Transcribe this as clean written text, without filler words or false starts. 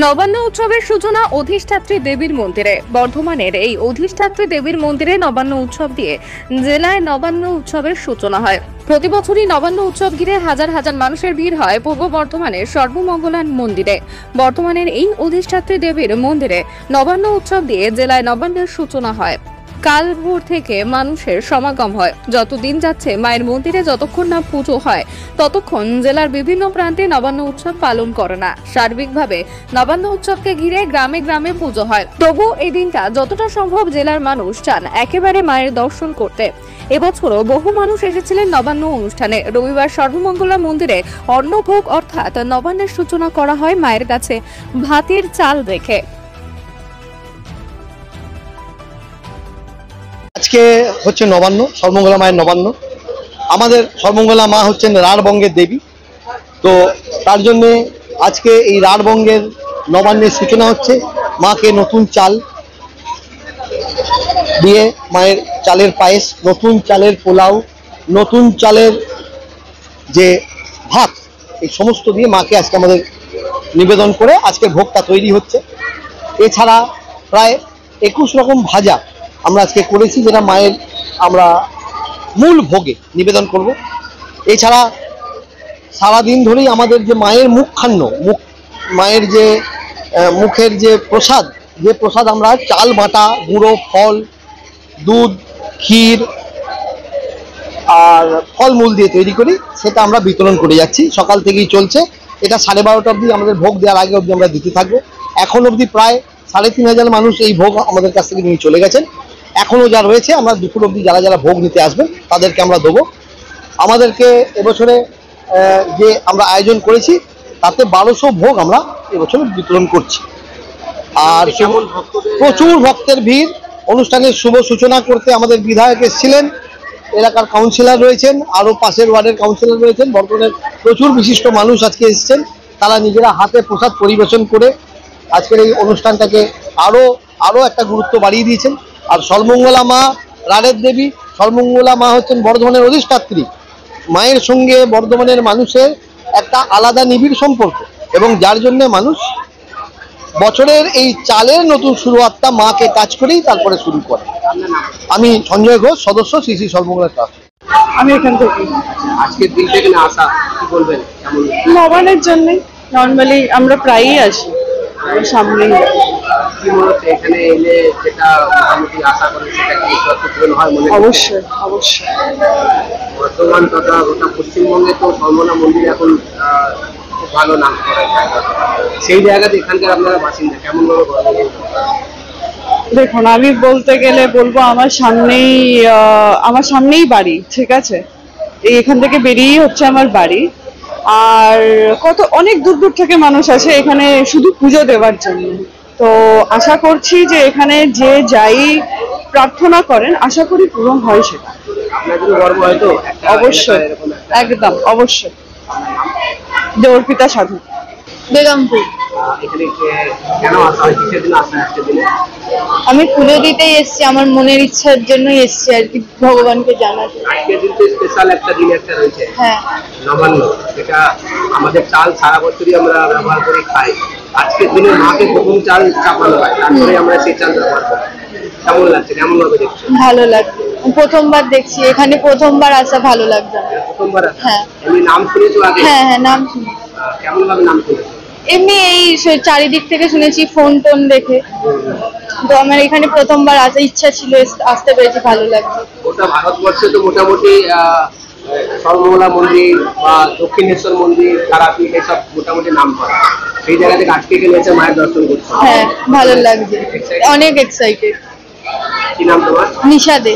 নবান্ন উৎসবের সূচনা অধিষ্ঠাত্রী দেবীর মন্দিরে। বর্ধমানের এই অধিষ্ঠাত্রী দেবীর মন্দিরে নবান্ন উৎসব দিয়ে জেলায় নবান্ন উৎসবের সূচনা হয়। প্রতি বছরই নবান্ন উৎসব ঘিরে হাজার হাজার মানুষের ভিড় হয় পূর্ব বর্ধমানের সর্বমঙ্গলা মন্দিরে। বর্তমানের এই অধিষ্ঠাত্রী দেবীর মন্দিরে নবান্ন উৎসব দিয়ে জেলায় নবান্নের সূচনা হয়। কাল ভোর থেকে মানুষের সমাগম হয়। যতদিন যাচ্ছে মায়ের মন্দিরে যতক্ষণ না পুজো হয় ততক্ষণ জেলার বিভিন্ন প্রান্তে নবান্ন উৎসব পালন করে না। সার্বিকভাবে নবান্ন উৎসবকে ঘিরে গ্রামে গ্রামে পুজো হয়। তবু এই দিনটা যতটা সম্ভব জেলার মানুষ চান একেবারে মায়ের দর্শন করতে। এবছরও বহু মানুষ এসেছিলেন নবান্ন অনুষ্ঠানে। রবিবার সর্বমঙ্গলা মন্দিরে অন্নভোগ অর্থাৎ নবান্নের সূচনা করা হয় মায়ের কাছে ভাতের চাল রেখে। আজকে হচ্ছে নবান্ন, সর্বমঙ্গলা মায়ের নবান্ন। আমাদের সর্বমঙ্গলা মা হচ্ছেন রাঢ়বঙ্গের দেবী, তো তার জন্যে আজকে এই রাঢ়বঙ্গের নবান্নের সূচনা হচ্ছে। মাকে নতুন চাল দিয়ে মায়ের চালের পায়েস, নতুন চালের পোলাও, নতুন চালের যে ভাত, এই সমস্ত দিয়ে মাকে আজকে আমাদের নিবেদন করে আজকে ভোগটা তৈরি হচ্ছে। এছাড়া প্রায় 21 রকম ভাজা আমরা আজকে করেছি, যেটা মায়ের আমরা মূল ভোগে নিবেদন করব। এছাড়া সারাদিন ধরেই আমাদের যে মায়ের মায়ের যে মুখের যে প্রসাদ আমরা চাল বাটা, গুঁড়ো, ফল, দুধ, ক্ষীর আর ফলমূল দিয়ে তৈরি করি, সেটা আমরা বিতরণ করে যাচ্ছি। সকাল থেকেই চলছে এটা, 12:30 অবধি আমাদের ভোগ দেওয়ার আগে অবধি আমরা দিতে থাকবো। এখন অবধি প্রায় 3500 মানুষ এই ভোগ আমাদের কাছ থেকে নিয়ে চলে গেছেন। এখনও যা রয়েছে আমরা দুপুর অবধি যারা ভোগ নিতে আসবেন তাদেরকে আমরা দেবো। আমাদেরকে এবছরে যে আমরা আয়োজন করেছি তাতে 1200 ভোগ আমরা এবছর বিতরণ করছি। আর প্রচুর ভক্তের ভিড়। অনুষ্ঠানের শুভ সূচনা করতে আমাদের বিধায়ক এসেছিলেন, এলাকার কাউন্সিলর রয়েছেন, আরও পাশের ওয়ার্ডের কাউন্সিলর রয়েছেন, বর্তমানের প্রচুর বিশিষ্ট মানুষ আজকে এসেছেন। তারা নিজেরা হাতে প্রসাদ পরিবেশন করে আজকের এই অনুষ্ঠানটাকে আরও একটা গুরুত্ব বাড়িয়ে দিয়েছেন। আর সর্বমঙ্গলা মা রাঢ়ের দেবী, সর্বমঙ্গলা মা হচ্ছেন বর্ধমানের অধিষ্ঠাত্রী। মায়ের সঙ্গে বর্ধমানের মানুষের একটা আলাদা নিবিড় সম্পর্ক, এবং যার জন্য মানুষ বছরের এই চালের নতুন শুরুয়াতটা মাকে কাজ করেই তারপরে শুরু করে। আমি সঞ্জয় ঘোষ, সদস্য শ্রী শ্রী সর্বমঙ্গলা ট্রাস্ট। আমি এখান থেকে আজকের দিন থেকে না আসা, কি বলবেন? নবান্নের জন্য নর্মালি আমরা প্রায়ই আসি, সামনেই। কি মনে হচ্ছে এখানে এলে যেটা মোটামুটি আশা করেন সেটা কি পূরণ হয়? অবশ্যই অবশ্যই। বর্তমান তথা গোটা পশ্চিমবঙ্গে তো সর্বমঙ্গলা মন্দির এখন খুব ভালো নাম করা যায়। সেই জায়গাতে এখানকার আপনারা বাসিন্দা কেমন ভাবে? দেখুন, আমি বলতে গেলে বলবো আমার সামনেই বাড়ি, ঠিক আছে? এখান থেকে বেরিয়েই হচ্ছে আমার বাড়ি। আর অনেক দূর দূর থেকে মানুষ আসে এখানে শুধু পুজো দেওয়ার জন্য। তো আশা করছি যে এখানে যে যাই প্রার্থনা করেন আশা করি পূরণ হয় সেটা। অবশ্যই, একদম অবশ্যই। দেওরপিতা সাধু, বেগমপুর। আমি পুজো দিতেই এসেছি, আমার মনের ইচ্ছার জন্যই এসেছি আর কি, ভগবানকে জানাতে। আজকের দিন তো স্পেশাল একটা দিন একটা রয়েছে, হ্যাঁ, নবান্ন, যেটা আমাদের চাল সারা বছরই আমরা ব্যবহার করে খাই। আজকের দিনে মাকে প্রথম চাল চাপানো হয়, তারপরে আমরা সেই চাল ব্যবহার করি। কেমন লাগছে? কেমন ভাবে দেখছো? ভালো লাগছে, প্রথমবার দেখছি এখানে, প্রথমবার আসা, ভালো লাগছে। প্রথমবার? হ্যাঁ। এমনি নাম শুনেছো আগে? হ্যাঁ হ্যাঁ, নাম শুনেছি। কেমন ভাবে নাম শুনেছো? এমনি এই চারিদিক থেকে শুনেছি, ফোন টোন দেখে। তো আমার এখানে প্রথমবার আসার ইচ্ছা ছিল, আসতে পেরেছি, ভালো লাগছে। গোটা ভারতবর্ষে তো মোটামুটি সর্বমঙ্গলা মন্দির বা দক্ষিণেশ্বর মন্দির, তারাপীঠ, এসব মোটামুটি নাম করা। সেই জায়গা থেকে আজকে এখানে এসে মায়ের দর্শন করছে। হ্যাঁ, ভালো লাগছে, অনেক এক্সাইটেড। কি নাম তোমার? নিশা দে।